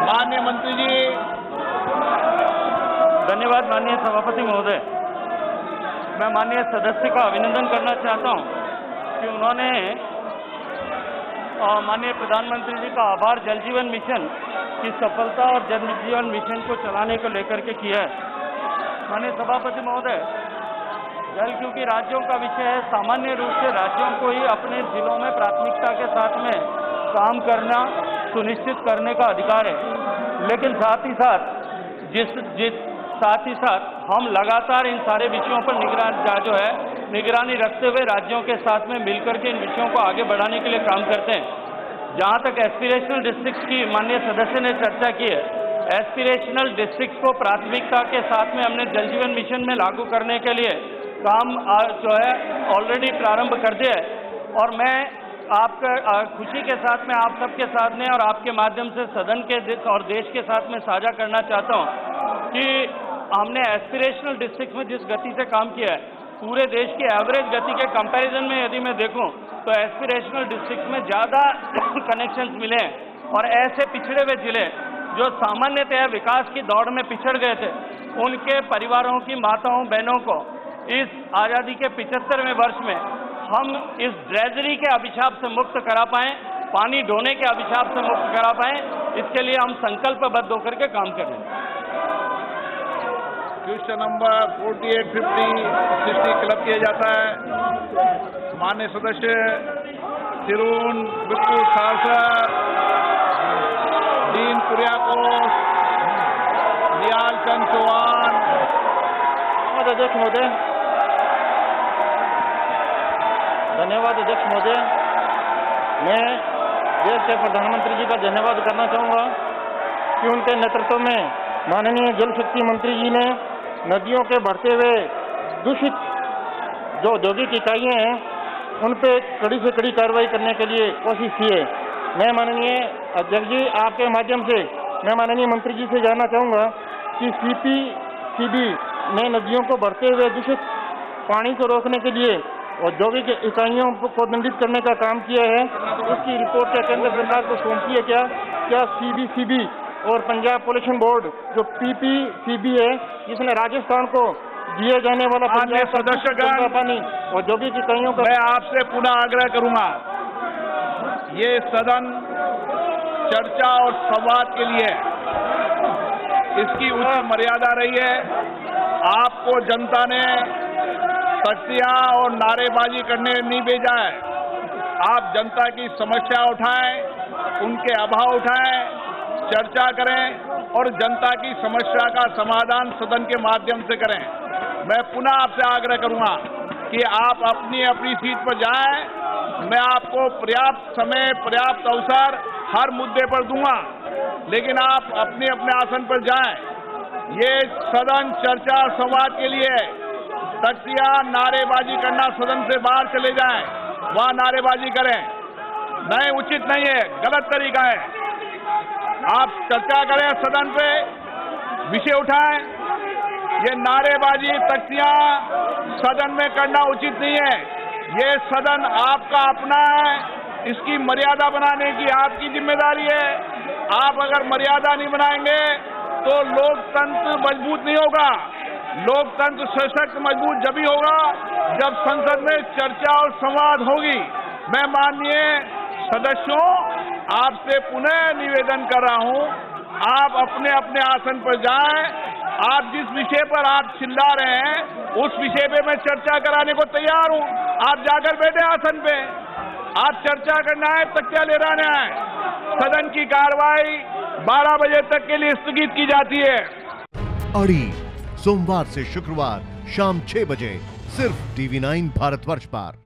माननीय मंत्री जी। धन्यवाद माननीय सभापति महोदय। मैं माननीय सदस्य का अभिनंदन करना चाहता हूं कि उन्होंने माननीय प्रधानमंत्री जी का आभार जल जीवन मिशन की सफलता और जल जीवन मिशन को चलाने को लेकर के किया है। माननीय सभापति महोदय, जल क्योंकि राज्यों का विषय है, सामान्य रूप से राज्यों को ही अपने जिलों में प्राथमिकता के साथ में काम करना सुनिश्चित करने का अधिकार है, लेकिन साथ ही साथ हम लगातार इन सारे विषयों पर निगरानी रखते हुए राज्यों के साथ में मिलकर के इन विषयों को आगे बढ़ाने के लिए काम करते हैं। जहां तक एस्पिरेशनल डिस्ट्रिक्ट्स की माननीय सदस्य ने चर्चा की है, एस्पिरेशनल डिस्ट्रिक्ट्स को प्राथमिकता के साथ में हमने जल जीवन मिशन में लागू करने के लिए काम जो है ऑलरेडी प्रारंभ कर दिया है। और मैं आपका खुशी के साथ में आप सबके साथ में और आपके माध्यम से सदन के और देश के साथ में साझा करना चाहता हूं कि हमने एस्पिरेशनल डिस्ट्रिक्ट में जिस गति से काम किया है, पूरे देश की एवरेज गति के कंपैरिजन में यदि मैं देखूं तो एस्पिरेशनल डिस्ट्रिक्ट में ज्यादा कनेक्शंस मिले हैं। और ऐसे पिछड़े हुए जिले जो सामान्यतः विकास की दौड़ में पिछड़ गए थे, उनके परिवारों की माताओं बहनों को इस आजादी के 75वें वर्ष में हम इस ड्रेजरी के अभिशाप से मुक्त करा पाएं, पानी ढोने के अभिशाप से मुक्त करा पाएं, इसके लिए हम संकल्पबद्ध होकर के काम कर रहे हैं। क्वेश्चन नंबर 4850 क्लब किया जाता है। माननीय सदस्य तिरुन बिल्कुल सासर, दीन कुरियाकोस, दयाल चंद चौहान। अध्यक्ष महोदय, धन्यवाद अध्यक्ष महोदय। मैं देश के प्रधानमंत्री जी का धन्यवाद करना चाहूँगा कि उनके नेतृत्व में माननीय जल शक्ति मंत्री जी ने नदियों के बढ़ते हुए दूषित जो औद्योगिक इकाइयाँ हैं उन पे कड़ी से कड़ी कार्रवाई करने के लिए कोशिश की है। मैं माननीय अध्यक्ष जी, आपके माध्यम से मैं माननीय मंत्री जी से जानना चाहूँगा कि CPCB ने नदियों को बढ़ते हुए दूषित पानी को रोकने के लिए औद्योगिक इकाइयों को दंडित करने का काम किया है। उसकी रिपोर्ट क्या केंद्र सरकार को सौंपी है? क्या CPCB और पंजाब पोल्यूशन बोर्ड जो PPCB है, जिसने राजस्थान को दिए जाने वाला सदस्यगण पानी औद्योगिक इकाइयों का, मैं आपसे पुनः आग्रह करूंगा, ये सदन चर्चा और संवाद के लिए इसकी उच्च मर्यादा रही है। आपको जनता ने तख्तियां और नारेबाजी करने नहीं भेजा है। आप जनता की समस्या उठाएं, उनके अभाव उठाएं, चर्चा करें और जनता की समस्या का समाधान सदन के माध्यम से करें। मैं पुनः आपसे आग्रह करूंगा कि आप अपनी अपनी सीट पर जाएं। मैं आपको पर्याप्त समय, पर्याप्त अवसर हर मुद्दे पर दूंगा, लेकिन आप अपने अपने आसन पर जाएं। ये सदन चर्चा संवाद के लिए, तख्तियां नारेबाजी करना सदन से बाहर चले जाएं, वहां नारेबाजी करें, नहीं, उचित नहीं है, गलत तरीका है। आप चर्चा करें, सदन पे विषय उठाएं। ये नारेबाजी, तख्तियां सदन में करना उचित नहीं है। ये सदन आपका अपना है, इसकी मर्यादा बनाने की आपकी जिम्मेदारी है। आप अगर मर्यादा नहीं बनाएंगे तो लोकतंत्र मजबूत नहीं होगा। लोकतंत्र सशक्त मजबूत जब ही होगा जब संसद में चर्चा और संवाद होगी। मैं माननीय सदस्यों आपसे पुनः निवेदन कर रहा हूं, आप अपने अपने आसन पर जाएं। आप जिस विषय पर आप चिल्ला रहे हैं उस विषय पे मैं चर्चा कराने को तैयार हूं। आप जाकर बैठे आसन पे, आप चर्चा करना है, तख्तियां ले रहना है। सदन की कार्रवाई 12 बजे तक के लिए स्थगित की जाती है। अड़ी सोमवार से शुक्रवार शाम 6 बजे सिर्फ TV9 भारतवर्ष पर।